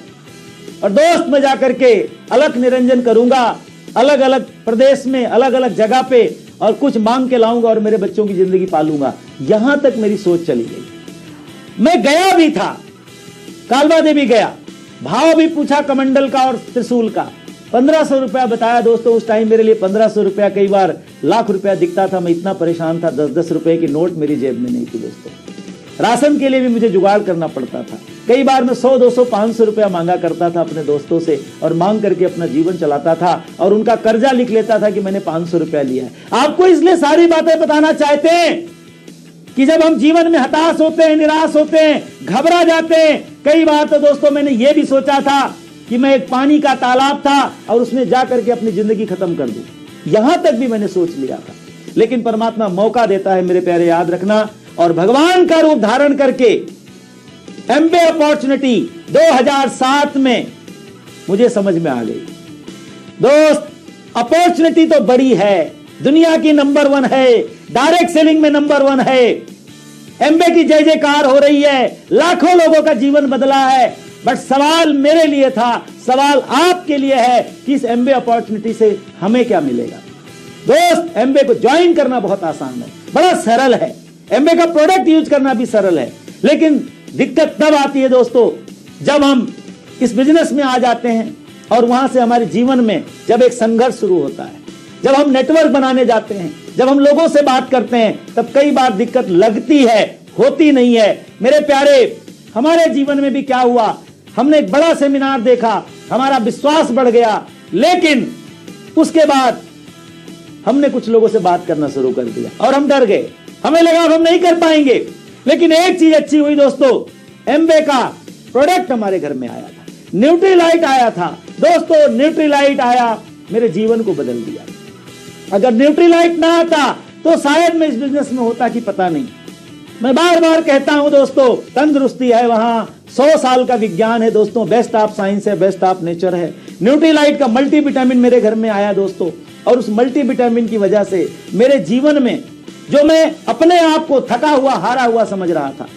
Speaker 1: और दोस्त में जाकर के अलग निरंजन करूंगा, अलग अलग प्रदेश में, अलग अलग जगह पे, और कुछ मांग के लाऊंगा और मेरे बच्चों की जिंदगी पालूंगा। यहां तक मेरी सोच चली गई। मैं गया भी था, कालबा देवी गया, भाव भी पूछा कमंडल का और त्रिशूल का, 1500 रुपया बताया दोस्तों। उस टाइम मेरे लिए 1500 रुपया कई बार लाख रुपया दिखता था। मैं इतना परेशान था, 10-10 रुपए की नोट मेरी जेब में नहीं थी दोस्तों। राशन के लिए भी मुझे जुगाड़ करना पड़ता था। कई बार मैं 100, 200, 500 रुपया मांगा करता था अपने दोस्तों से, और मांग करके अपना जीवन चलाता था, और उनका कर्जा लिख लेता था कि मैंने 500 रुपया लिया है। आपको इसलिए सारी बातें बताना चाहते हैं कि जब हम जीवन में हताश होते हैं, निराश होते हैं, घबरा जाते हैं, कई बार तो दोस्तों मैंने ये भी सोचा था कि मैं एक पानी का तालाब था और उसमें जाकर के अपनी जिंदगी खत्म कर दूं। यहां तक भी मैंने सोच लिया था। लेकिन परमात्मा मौका देता है मेरे प्यारे, याद रखना। और भगवान का रूप धारण करके एमबे अपॉर्चुनिटी 2007 में मुझे समझ में आ गई दोस्त। अपॉर्चुनिटी तो बड़ी है, दुनिया की नंबर 1 है, डायरेक्ट सेलिंग में नंबर 1 है, एमबे की जय जयकार हो रही है, लाखों लोगों का जीवन बदला है। बट सवाल मेरे लिए था, सवाल आपके लिए है कि इस एमबे अपॉर्चुनिटी से हमें क्या मिलेगा। दोस्त, एमबे को ज्वाइन करना बहुत आसान है, बड़ा सरल है। एमबे का प्रोडक्ट यूज करना भी सरल है, लेकिन दिक्कत तब आती है दोस्तों जब हम इस बिजनेस में आ जाते हैं और वहां से हमारे जीवन में जब एक संघर्ष शुरू होता है, जब हम नेटवर्क बनाने जाते हैं, जब हम लोगों से बात करते हैं, तब कई बार दिक्कत लगती है, होती नहीं है। मेरे प्यारे, हमारे जीवन में भी क्या हुआ, हमने एक बड़ा सेमिनार देखा, हमारा विश्वास बढ़ गया, लेकिन उसके बाद हमने कुछ लोगों से बात करना शुरू कर दिया और हम डर गए, हमें लगा हम नहीं कर पाएंगे। लेकिन एक चीज अच्छी हुई दोस्तों, एमबे का प्रोडक्ट हमारे घर में आया था, न्यूट्रीलाइट आया था दोस्तों। न्यूट्रीलाइट आया, मेरे जीवन को बदल दिया। अगर न्यूट्रीलाइट ना आता तो शायद मैं इस बिजनेस में होता कि पता नहीं। मैं बार बार कहता हूं दोस्तों, तंदुरुस्ती है वहां, 100 साल का विज्ञान है दोस्तों, बेस्ट ऑफ साइंस है, बेस्ट ऑफ नेचर है। न्यूट्रीलाइट का मल्टीविटामिन मेरे घर में आया दोस्तों, और उस मल्टीविटामिन की वजह से मेरे जीवन में जो मैं अपने आप को थका हुआ, हारा हुआ समझ रहा था,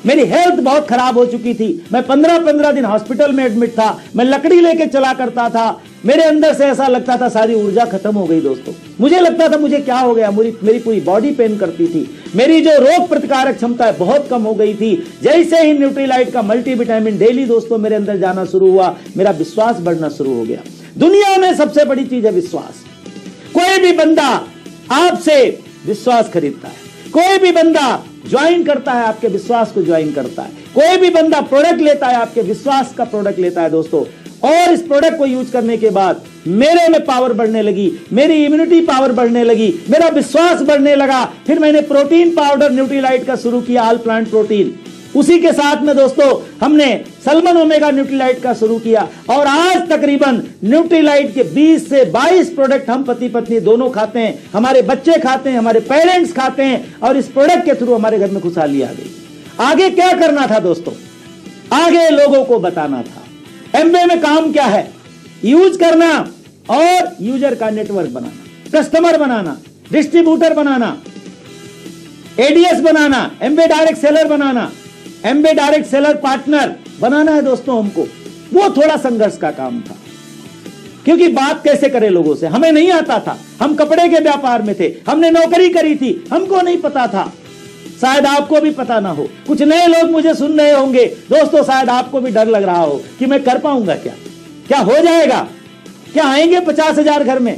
Speaker 1: मेरी हेल्थ बहुत खराब हो चुकी थी, मैं 15-15 दिन हॉस्पिटल में एडमिट था, मैं लकड़ी लेके चला करता था, मेरे अंदर से ऐसा लगता था सारी ऊर्जा खत्म हो गई दोस्तों। मुझे लगता था मुझे क्या हो गया, मेरी पूरी बॉडी पेन करती थी, मेरी जो रोग प्रतिकारक क्षमता है बहुत कम हो गई थी। जैसे ही न्यूट्रीलाइट का मल्टीविटामिन डेली दोस्तों मेरे अंदर जाना शुरू हुआ, मेरा विश्वास बढ़ना शुरू हो गया। दुनिया में सबसे बड़ी चीज है विश्वास। कोई भी बंदा आपसे विश्वास खरीदता है, कोई भी बंदा ज्वाइन करता है, आपके विश्वास को ज्वाइन करता है, कोई भी बंदा प्रोडक्ट लेता है, आपके विश्वास का प्रोडक्ट लेता है दोस्तों। और इस प्रोडक्ट को यूज करने के बाद मेरे में पावर बढ़ने लगी, मेरी इम्यूनिटी पावर बढ़ने लगी, मेरा विश्वास बढ़ने लगा। फिर मैंने प्रोटीन पाउडर न्यूट्रीलाइट का शुरू किया, ऑल प्लांट प्रोटीन। उसी के साथ में दोस्तों हमने सल्मन ओमेगा न्यूट्रीलाइट का शुरू किया, और आज तकरीबन न्यूट्रीलाइट के 20 से 22 प्रोडक्ट हम पति पत्नी दोनों खाते हैं, हमारे बच्चे खाते हैं, हमारे पेरेंट्स खाते हैं, और इस प्रोडक्ट के थ्रू हमारे घर में खुशहाली आ गई। आगे क्या करना था दोस्तों, आगे लोगों को बताना था एमबे में काम क्या है, यूज करना और यूजर का नेटवर्क बनाना, कस्टमर बनाना, डिस्ट्रीब्यूटर बनाना, एडीएस बनाना, एमबे डायरेक्ट सेलर बनाना, एमबे डायरेक्ट सेलर पार्टनर बनाना है दोस्तों हमको। वो थोड़ा संघर्ष का काम था, क्योंकि बात कैसे करें लोगों से, हमें नहीं आता था। हम कपड़े के व्यापार में थे, हमने नौकरी करी थी, हमको नहीं पता था शायद आपको भी पता ना हो, कुछ नए लोग मुझे सुन रहे होंगे दोस्तों, शायद आपको भी डर लग रहा हो कि मैं कर पाऊंगा क्या हो जाएगा, क्या आएंगे 50,000 घर में।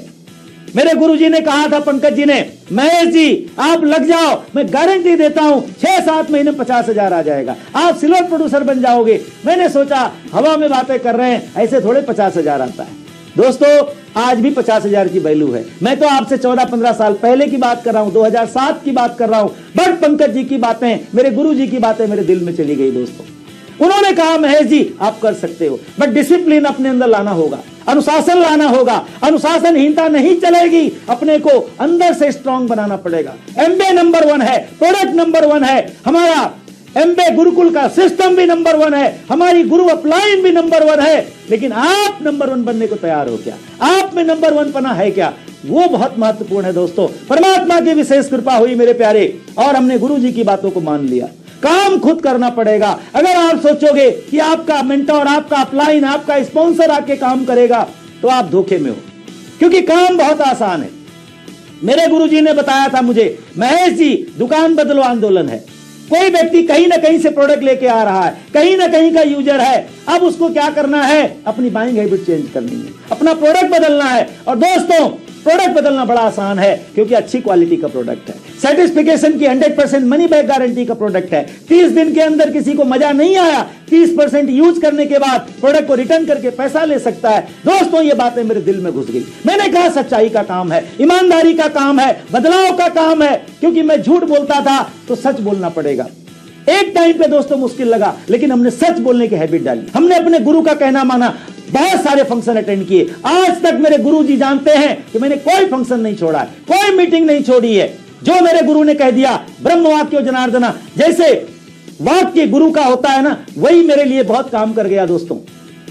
Speaker 1: मेरे गुरुजी ने कहा था, पंकज जी ने, महेश जी आप लग जाओ, मैं गारंटी देता हूं 6-7 महीने 50,000 आ जाएगा, आप सिल्वर प्रोड्यूसर बन जाओगे। मैंने सोचा हवा में बातें कर रहे हैं, ऐसे थोड़े 50,000 आता है दोस्तों। आज भी 50,000 की वैल्यू है। मैं तो आपसे 14-15 साल पहले की बात कर रहा हूं, 2007 की बात कर रहा हूं, बट पंकज जी की बातें, मेरे गुरुजी की बातें मेरे दिल में चली गई दोस्तों। उन्होंने कहा महेश जी आप कर सकते हो, बट डिसिप्लिन अपने अंदर लाना होगा, अनुशासन लाना होगा। अनुशासनहीनता नहीं चलेगी, अपने को अंदर से स्ट्रांग बनाना पड़ेगा। एमबे नंबर 1 है, प्रोडक्ट नंबर 1 है, हमारा एमबे गुरुकुल का सिस्टम भी नंबर 1 है, हमारी गुरु अपलाइन भी नंबर 1 है। लेकिन आप नंबर 1 बनने को तैयार हो क्या? आप में नंबर 1 पना है क्या? वो बहुत महत्वपूर्ण है दोस्तों। परमात्मा की विशेष कृपा हुई मेरे प्यारे, और हमने गुरु जी की बातों को मान लिया। काम खुद करना पड़ेगा। अगर आप सोचोगे कि आपका मेंटोर, आपका अपलाइन, आपका स्पॉन्सर आके काम करेगा, तो आप धोखे में हो, क्योंकि काम बहुत आसान है। मेरे गुरुजी ने बताया था मुझे, महेश जी दुकान बदलो आंदोलन है। कोई व्यक्ति कहीं ना कहीं से प्रोडक्ट लेके आ रहा है, कहीं ना कहीं का यूजर है, अब उसको क्या करना है? अपनी बाइंग हैबिट चेंज करनी है, अपना प्रोडक्ट बदलना है। और दोस्तों प्रोडक्ट बदलना बड़ा आसान है, क्योंकि अच्छी क्वालिटी का प्रोडक्ट है, सर्टिफिकेशन की 100% मनी बैक गारंटी का प्रोडक्ट है। 30 दिन के अंदर किसी को मजा नहीं आया, 30% यूज करने के बाद प्रोडक्ट को रिटर्न करके पैसा ले सकता है। दोस्तों ये बातें मेरे दिल में घुस गई। मैंने कहा सच्चाई का काम है, ईमानदारी का काम है, बदलाव का काम है, क्योंकि मैं झूठ बोलता था तो सच बोलना पड़ेगा। एक टाइम पे दोस्तों मुश्किल लगा, लेकिन हमने सच बोलने की हैबिट डाली, हमने अपने गुरु का कहना माना। बहुत सारे फंक्शन अटेंड किए, आज तक मेरे गुरु जी जानते हैं कि मैंने कोई फंक्शन नहीं छोड़ा है, कोई मीटिंग नहीं छोड़ी है। जो मेरे गुरु ने कह दिया, ब्रह्म वाक्यो जनार्दना, जैसे वाक्य गुरु का होता है ना, वही मेरे लिए बहुत काम कर गया दोस्तों।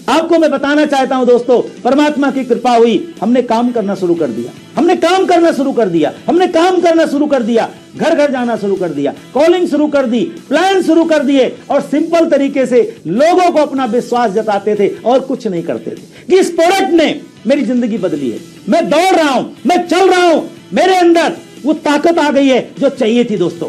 Speaker 1: आपको मैं बताना चाहता हूं दोस्तों, परमात्मा की कृपा हुई, हमने काम करना शुरू कर दिया, हमने काम करना शुरू कर दिया, हमने काम करना शुरू कर दिया, घर घर जाना शुरू कर दिया, कॉलिंग शुरू कर दी, प्लान शुरू कर दिए, और सिंपल तरीके से लोगों को अपना विश्वास जताते थे और कुछ नहीं करते थे। कि इस प्रोडक्ट ने मेरी जिंदगी बदली है, मैं दौड़ रहा हूं, मैं चल रहा हूं, मेरे अंदर वो ताकत आ गई है जो चाहिए थी दोस्तों,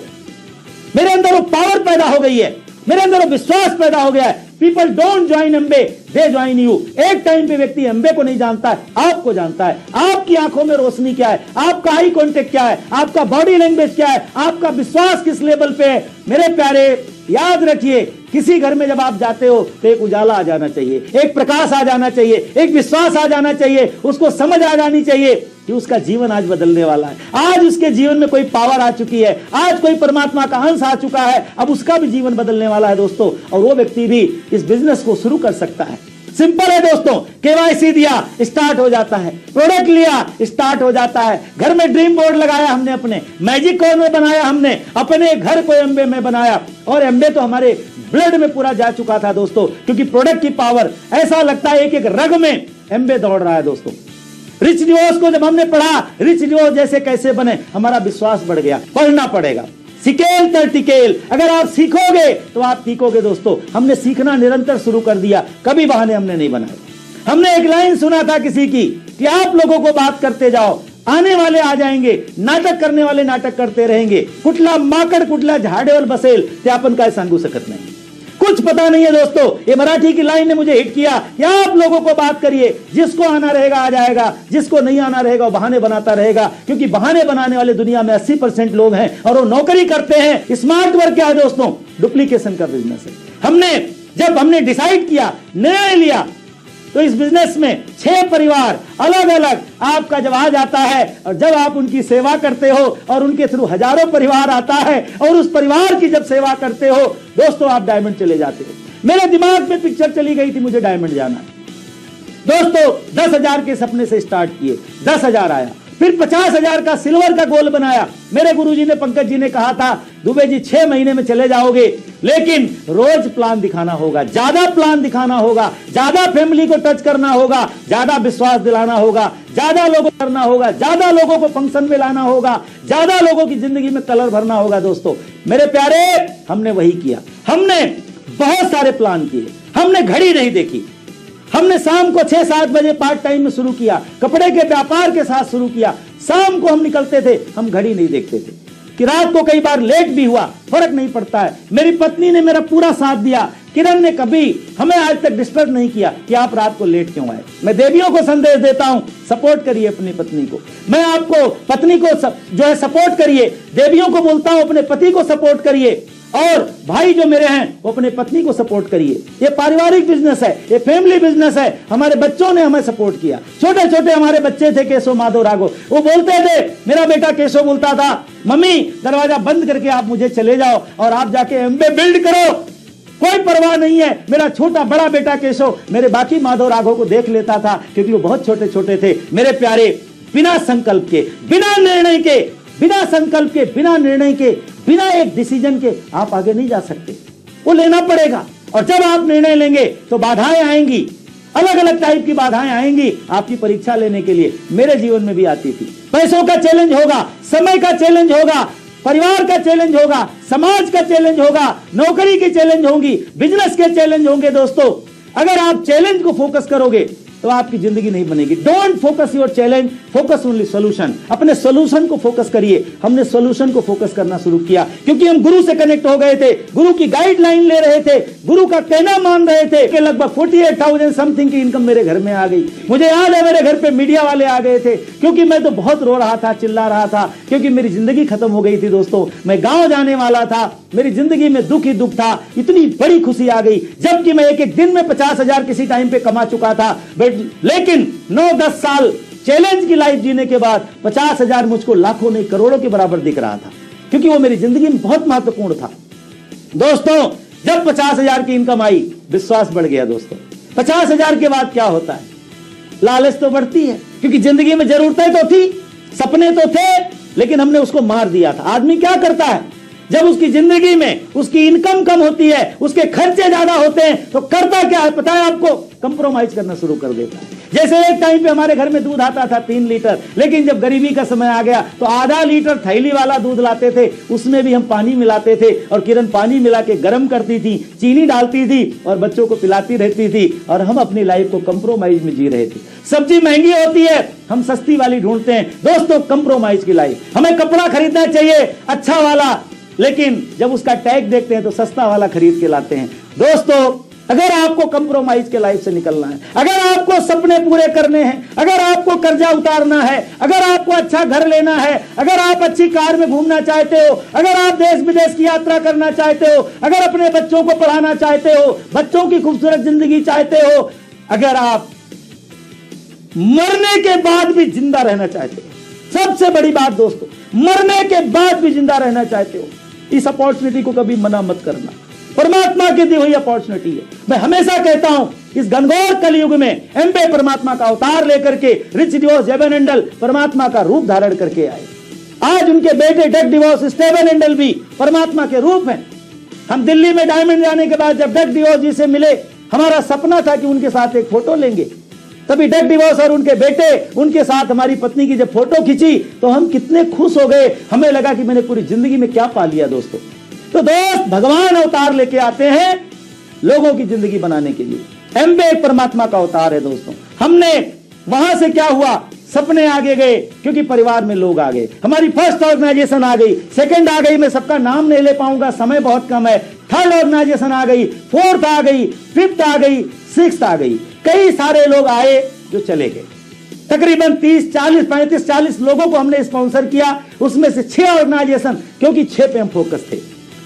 Speaker 1: मेरे अंदर वो पावर पैदा हो गई है, मेरे अंदर वो विश्वास पैदा हो गया है। People don't join Amway, they join you. एक टाइम पे व्यक्ति एमबे को नहीं जानता है, आपको जानता है। आपकी आंखों में रोशनी क्या है, आपका आई कांटेक्ट क्या है, आपका बॉडी लैंग्वेज क्या है, आपका विश्वास किस लेवल पे है। मेरे प्यारे याद रखिए, किसी घर में जब आप जाते हो तो एक उजाला आ जाना चाहिए, एक प्रकाश आ जाना चाहिए, एक विश्वास आ जाना चाहिए, उसको समझ आ जानी चाहिए कि उसका जीवन आज बदलने वाला है। आज उसके जीवन में कोई पावर आ चुकी है, आज कोई परमात्मा का अंश आ चुका है, अब उसका भी जीवन बदलने वाला है दोस्तों। और वो व्यक्ति भी इस बिजनेस को शुरू कर सकता है। सिंपल है दोस्तों, केवाईसी दिया स्टार्ट हो जाता है, प्रोडक्ट लिया स्टार्ट हो जाता है, घर में ड्रीम बोर्ड लगाया हमने, अपने मैजिक कॉर्नर बनाया हमने, अपने घर को एमबे में बनाया। और एमबे तो हमारे ब्लड में पूरा जा चुका था दोस्तों, क्योंकि प्रोडक्ट की पावर, ऐसा लगता है एक एक रग में एमबे दौड़ रहा है दोस्तों। रिच डिवोर्स को जब हमने पढ़ा, रिच डिवोर्स जैसे कैसे बने, हमारा विश्वास बढ़ गया। पढ़ना पड़ेगा, सिकेल तर टिकेल, अगर आप सीखोगे तो आप सीखोगे दोस्तों। हमने सीखना निरंतर शुरू कर दिया, कभी बहाने हमने नहीं बनाए। हमने एक लाइन सुना था किसी की कि आप लोगों को बात करते जाओ, आने वाले आ जाएंगे, नाटक करने वाले नाटक करते रहेंगे। कुठला माकड़ कुठला झाडेवर बसेल ते आपण काय सांगू शकत नाही। कुछ पता नहीं है दोस्तों, ये मराठी की लाइन ने मुझे हिट किया। या आप लोगों को बात करिए, जिसको आना रहेगा आ जाएगा, जिसको नहीं आना रहेगा वो बहाने बनाता रहेगा। क्योंकि बहाने बनाने वाले दुनिया में 80% लोग हैं और वो नौकरी करते हैं। स्मार्ट वर्क क्या है दोस्तों? डुप्लीकेशन का बिजनेस है। जब हमने डिसाइड किया, निर्णय लिया, तो इस बिजनेस में 6 परिवार अलग अलग आपका जब आ जाता है, और जब आप उनकी सेवा करते हो और उनके थ्रू हजारों परिवार आता है, और उस परिवार की जब सेवा करते हो दोस्तों, आप डायमंड चले जाते हो। मेरे दिमाग में पिक्चर चली गई थी, मुझे डायमंड जाना है दोस्तों। 10,000 के सपने से स्टार्ट किए, 10,000 आया, फिर 50,000 का सिल्वर का गोल बनाया। मेरे गुरुजी ने, पंकज जी ने कहा था, दुबे जी 6 महीने में चले जाओगे, लेकिन रोज प्लान दिखाना होगा, ज्यादा प्लान दिखाना होगा, ज्यादा फैमिली को टच करना होगा, ज्यादा विश्वास दिलाना होगा, ज्यादा लोगों को करना होगा, ज्यादा लोगों को फंक्शन में लाना होगा, ज्यादा लोगों की जिंदगी में कलर भरना होगा। दोस्तों मेरे प्यारे, हमने वही किया। हमने बहुत सारे प्लान किए, हमने घड़ी नहीं देखी, हमने शाम को 6-7 बजे पार्ट टाइम में शुरू किया, कपड़े के व्यापार के साथ शुरू किया। शाम को हम निकलते थे, हम घड़ी नहीं देखते थे। कि रात को कई बार लेट भी हुआ, फर्क नहीं पड़ता है। मेरी पत्नी ने मेरा पूरा साथ दिया। किरण ने कभी हमें आज तक डिस्टर्ब नहीं किया कि आप रात को लेट क्यों आए। मैं देवियों को संदेश देता हूं, सपोर्ट करिए अपनी पत्नी को। मैं आपको पत्नी को जो है सपोर्ट करिए। देवियों को बोलता हूं अपने पति को सपोर्ट करिए, और भाई जो मेरे हैं वो अपने पत्नी को सपोर्ट करिए। ये पारिवारिक बिजनेस है, ये फैमिली बिजनेस है। हमारे बच्चों ने हमें सपोर्ट किया। छोटे छोटे हमारे बच्चे थे, केशव, माधव, राघव, वो बोलते थे, मेरा बेटा केशव बोलता था, मम्मी दरवाजा बंद करके आप मुझे चले जाओ और आप जाके एमबीए बिल्ड करो, कोई परवाह नहीं है। मेरा छोटा बड़ा बेटा केशव मेरे बाकी माधव राघव को देख लेता था, क्योंकि वो बहुत छोटे छोटे थे। मेरे प्यारे, बिना संकल्प के, बिना निर्णय के, बिना संकल्प के, बिना निर्णय के, बिना एक डिसीजन के आप आगे नहीं जा सकते। वो लेना पड़ेगा, और जब आप निर्णय लेंगे तो बाधाएं आएंगी, अलग अलग टाइप की बाधाएं आएंगी आपकी परीक्षा लेने के लिए। मेरे जीवन में भी आती थी। पैसों का चैलेंज होगा, समय का चैलेंज होगा, परिवार का चैलेंज होगा, समाज का चैलेंज होगा, नौकरी की चैलेंज होंगी, बिजनेस के चैलेंज होंगे। दोस्तों, अगर आप चैलेंज को फोकस करोगे तो आपकी जिंदगी नहीं बनेगी। Don't focus your challenge, focus only solution. अपने सोल्यूशन को फोकस करिए। हमने सोल्यूशन को फोकस करना शुरू किया, क्योंकि हम गुरु से कनेक्ट हो गए थे, गुरु की गाइडलाइन ले रहे थे, गुरु का कहना मान रहे थे कि लगभग 48,000 समथिंग की इनकम मेरे घर में आ गई। मुझे याद है मेरे घर पे मीडिया वाले आ गए थे, क्योंकि मैं तो बहुत रो रहा था, चिल्ला रहा था, क्योंकि मेरी जिंदगी खत्म हो गई थी। दोस्तों, मैं गांव जाने वाला था, मेरी जिंदगी में दुख ही दुख था। इतनी बड़ी खुशी आ गई, जबकि मैं एक एक दिन में 50,000 किसी टाइम पे कमा चुका था। लेकिन 9-10 साल चैलेंज की लाइफ जीने के बाद 50,000 मुझको लाखों नहीं करोड़ों के बराबर दिख रहा था, क्योंकि वो मेरी जिंदगी में बहुत महत्वपूर्ण था। दोस्तों, जब 50,000 की इनकम आई, विश्वास बढ़ गया। दोस्तों, 50,000 के बाद क्या होता है? लालच तो बढ़ती है, क्योंकि जिंदगी में जरूरतें तो थी, सपने तो थे, लेकिन हमने उसको मार दिया था। आदमी क्या करता है, जब उसकी जिंदगी में उसकी इनकम कम होती है, उसके खर्चे ज्यादा होते हैं, तो करता क्या है पता है आपको? कंप्रोमाइज करना शुरू कर देता है। जैसे एक टाइम पे हमारे घर में दूध आता था 3 लीटर, लेकिन जब गरीबी का समय आ गया तो आधा लीटर थैली वाला दूध लाते थे, उसमें भी हम पानी मिलाते थे, और किरण पानी मिला के गर्म करती थी, चीनी डालती थी और बच्चों को पिलाती रहती थी, और हम अपनी लाइफ को कंप्रोमाइज में जी रहे थे। सब्जी महंगी होती है, हम सस्ती वाली ढूंढते हैं। दोस्तों, कंप्रोमाइज की लाइफ। हमें कपड़ा खरीदना चाहिए अच्छा वाला, लेकिन जब उसका टैग देखते हैं तो सस्ता वाला खरीद के लाते हैं। दोस्तों, अगर आपको कंप्रोमाइज के लाइफ से निकलना है, अगर आपको सपने पूरे करने हैं, अगर आपको कर्जा उतारना है, अगर आपको अच्छा घर लेना है, अगर आप अच्छी कार में घूमना चाहते हो, अगर आप देश विदेश की यात्रा करना चाहते हो, अगर अपने बच्चों को पढ़ाना चाहते हो, बच्चों की खूबसूरत जिंदगी चाहते हो, अगर आप मरने के बाद भी जिंदा रहना चाहते हो, सबसे बड़ी बात दोस्तों, मरने के बाद भी जिंदा रहना चाहते हो, इस अपॉर्चुनिटी को कभी मना मत करना। परमात्मा की दी हुई अपॉर्चुनिटी है। मैं हमेशा कहता हूं, इस घनघोर कलयुग में एम्बे परमात्मा का अवतार लेकर के रिच डिवोर्स एवन एंडल परमात्मा का रूप धारण करके आए। आज उनके बेटे डग डिवोर्स स्टेवन एंडल भी परमात्मा के रूप हैं। हम दिल्ली में डायमंड जाने के बाद जब डग डिवोर्स जी से मिले, हमारा सपना था कि उनके साथ एक फोटो लेंगे। तभी डग डिवोर्स और उनके बेटे, उनके साथ हमारी पत्नी की जब फोटो खींची तो हम कितने खुश हो गए। हमें लगा कि मैंने पूरी जिंदगी में क्या पा लिया। दोस्तों, तो दोस्त, भगवान अवतार लेके आते हैं लोगों की जिंदगी बनाने के लिए। एम्बे परमात्मा का अवतार है। दोस्तों, हमने वहां से क्या हुआ, सपने आगे गए, क्योंकि परिवार में लोग आ गए। हमारी फर्स्ट ऑर्गेनाइजेशन आ गई, सेकंड आ गई, मैं सबका नाम नहीं ले पाऊंगा, समय बहुत कम है। थर्ड ऑर्गेनाइजेशन आ गई, फोर्थ आ गई, फिफ्थ आ गई, सिक्स्थ आ गई। कई सारे लोग आए जो चले गए। तकरीबन 30, 40, 35, 40 लोगों को हमने स्पॉन्सर किया। उसमें से 6 ऑर्गेनाइजेशन, क्योंकि 6 पे हम फोकस थे,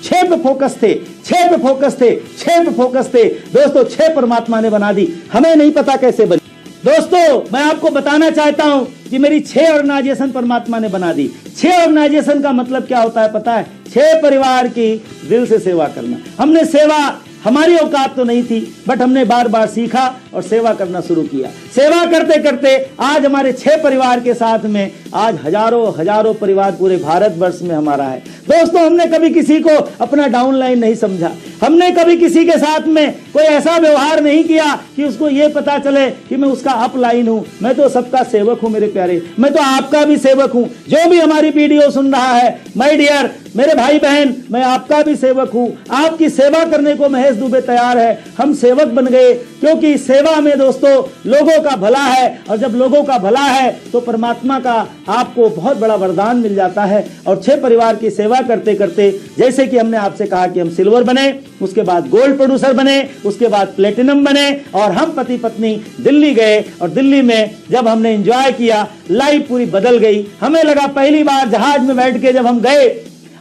Speaker 1: 6 पे फोकस थे, 6 पे फोकस थे, 6 पे फोकस थे। दोस्तों, 6 परमात्मा ने बना दी, हमें नहीं पता कैसे बनी। दोस्तों, मैं आपको बताना चाहता हूं कि मेरी 6 ऑर्गेनाइजेशन परमात्मा ने बना दी। 6 ऑर्गेनाइजेशन का मतलब क्या होता है पता है? 6 परिवार की दिल से सेवा करना। हमने सेवा, हमारी औकात तो नहीं थी, बट हमने बार बार सीखा और सेवा करना शुरू किया। सेवा करते करते आज हमारे 6 परिवार के साथ में आज हजारों परिवार पूरे भारतवर्ष में हमारा है। दोस्तों, हमने कभी किसी को अपना डाउनलाइन नहीं समझा। हमने कभी किसी के साथ में कोई ऐसा व्यवहार नहीं किया कि उसको ये पता चले कि मैं उसका अपलाइन हूं। मैं तो सबका सेवक हूं मेरे प्यारे, मैं तो आपका भी सेवक हूं। जो भी हमारी वीडियो सुन रहा है, माय डियर मेरे भाई बहन, मैं आपका भी सेवक हूं। आपकी सेवा करने को महेश दुबे तैयार है। हम सेवक बन गए, क्योंकि सेवा सेवा में दोस्तों लोगों का भला है, और जब लोगों का भला है तो परमात्मा का आपको बहुत बड़ा वरदान मिल जाता है। और 6 परिवार की सेवा करते करते जैसे कि हमने आपसे कहा कि हम सिल्वर बने, उसके बाद गोल्ड प्रोड्यूसर बने, उसके बाद प्लेटिनम बने, और हम पति पत्नी दिल्ली गए। और दिल्ली में जब हमने एंजॉय किया, लाइफ पूरी बदल गई। हमें लगा पहली बार जहाज में बैठ के जब हम गए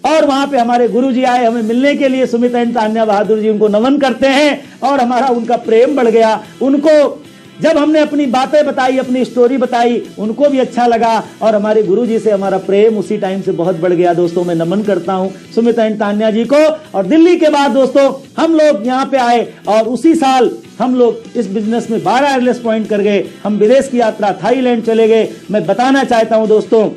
Speaker 1: और वहां पे हमारे गुरुजी आए हमें मिलने के लिए, सुमित एंड तान्या बहादुर जी, उनको नमन करते हैं और हमारा उनका प्रेम बढ़ गया। उनको जब हमने अपनी बातें बताई, अपनी स्टोरी बताई, उनको भी अच्छा लगा और हमारे गुरुजी से हमारा प्रेम उसी टाइम से बहुत बढ़ गया। दोस्तों मैं नमन करता हूं सुमित एंड तान्या जी को। और दिल्ली के बाद दोस्तों हम लोग यहाँ पे आए और उसी साल हम लोग इस बिजनेस में 12 एयरलेस पॉइंट कर गए। हम विदेश की यात्रा थाईलैंड चले गए। मैं बताना चाहता हूं दोस्तों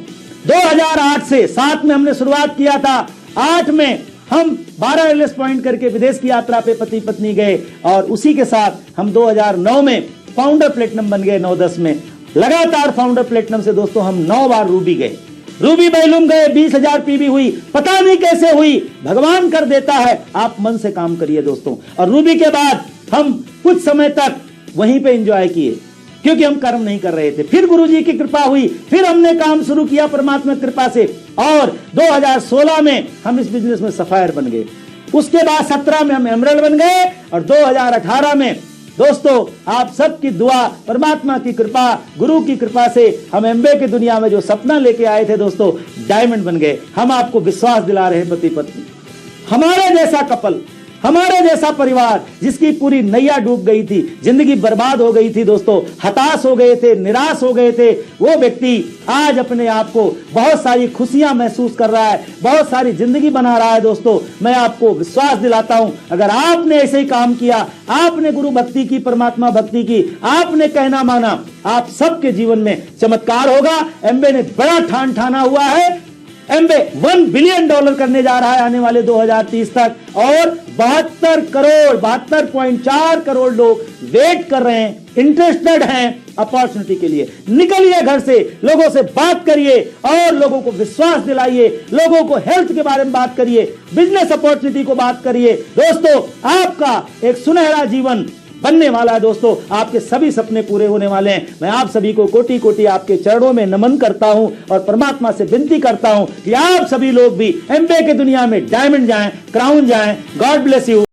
Speaker 1: 2008 से 7 में हमने शुरुआत किया था, 8 में हम 12 एयरलेस पॉइंट करके विदेश की यात्रा पे पति पत्नी गए। और उसी के साथ हम 2009 में फाउंडर प्लेटिनम बन गए। 9-10 में लगातार फाउंडर प्लेटिनम से दोस्तों हम 9 बार रूबी गए, रूबी बैलूम गए, 20,000 पीबी हुई। पता नहीं कैसे हुई, भगवान कर देता है, आप मन से काम करिए दोस्तों। और रूबी के बाद हम कुछ समय तक वहीं पे एंजॉय किए क्योंकि हम कर्म नहीं कर रहे थे। फिर गुरुजी की कृपा हुई, फिर हमने काम शुरू किया परमात्मा कृपा से, और 2016 में हम इस बिजनेस में सफायर बन गए। उसके बाद 17 में हम एमरल्ड बन गए, और 2018 में दोस्तों आप सबकी दुआ, परमात्मा की कृपा, गुरु की कृपा से हम एमबे की दुनिया में जो सपना लेके आए थे दोस्तों, डायमंड बन गए। हम आपको विश्वास दिला रहे हैं पति पत्नी, हमारे जैसा कपल, हमारे जैसा परिवार जिसकी पूरी नैया डूब गई थी, जिंदगी बर्बाद हो गई थी दोस्तों, हताश हो गए थे, निराश हो गए थे, वो व्यक्ति आज अपने आप को बहुत सारी खुशियां महसूस कर रहा है, बहुत सारी जिंदगी बना रहा है। दोस्तों मैं आपको विश्वास दिलाता हूं, अगर आपने ऐसे ही काम किया, आपने गुरु भक्ति की, परमात्मा भक्ति की, आपने कहना माना, आप सबके जीवन में चमत्कार होगा। एमबे ने बड़ा ठान ठाना हुआ है, एमबे $1 बिलियन करने जा रहा है आने वाले 2030 तक, और 72.4 करोड़ लोग वेट कर रहे हैं, इंटरेस्टेड हैं अपॉर्चुनिटी के लिए। निकलिए घर से, लोगों से बात करिए और लोगों को विश्वास दिलाइए, लोगों को हेल्थ के बारे में बात करिए, बिजनेस अपॉर्चुनिटी को बात करिए। दोस्तों आपका एक सुनहरा जीवन बनने वाला है। दोस्तों आपके सभी सपने पूरे होने वाले हैं। मैं आप सभी को कोटि कोटि आपके चरणों में नमन करता हूं और परमात्मा से विनती करता हूं कि आप सभी लोग भी एमबे की दुनिया में डायमंड जाएं, क्राउन जाएं। God bless you.